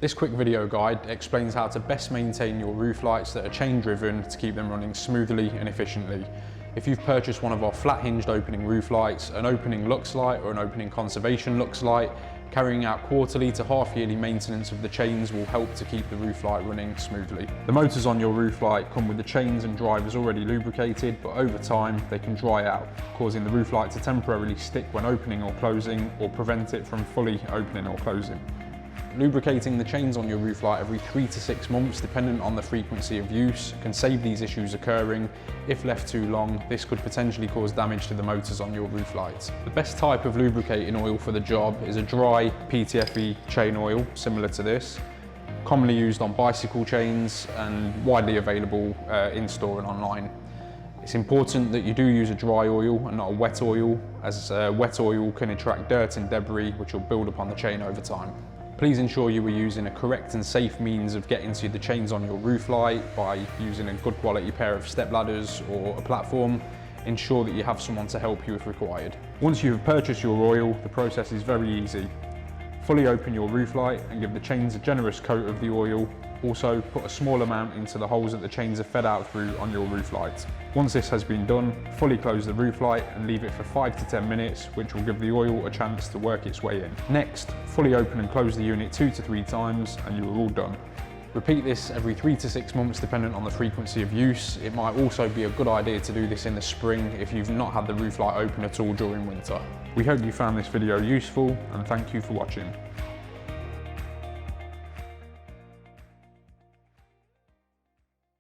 This quick video guide explains how to best maintain your roof lights that are chain driven to keep them running smoothly and efficiently. If you've purchased one of our flat hinged opening roof lights, an Opening Luxlite or an Opening Conservation Luxlite, carrying out quarterly to half yearly maintenance of the chains will help to keep the roof light running smoothly. The motors on your roof light come with the chains and drivers already lubricated, but over time they can dry out, causing the roof light to temporarily stick when opening or closing, or prevent it from fully opening or closing. Lubricating the chains on your roof light every 3 to 6 months, dependent on the frequency of use, can save these issues occurring. If left too long, this could potentially cause damage to the motors on your roof lights. The best type of lubricating oil for the job is a dry PTFE chain oil, similar to this, commonly used on bicycle chains and widely available in-store and online. It's important that you do use a dry oil and not a wet oil, as wet oil can attract dirt and debris which will build up on the chain over time. Please ensure you are using a correct and safe means of getting to the chains on your roof light by using a good quality pair of step ladders or a platform. Ensure that you have someone to help you if required. Once you have purchased your oil, the process is very easy. Fully open your roof light and give the chains a generous coat of the oil. Also, put a small amount into the holes that the chains are fed out through on your roof light. Once this has been done, fully close the roof light and leave it for 5 to 10 minutes, which will give the oil a chance to work its way in. Next, fully open and close the unit 2 to 3 times and you are all done. Repeat this every 3 to 6 months dependent on the frequency of use. It might also be a good idea to do this in the spring if you've not had the roof light open at all during winter. We hope you found this video useful and thank you for watching.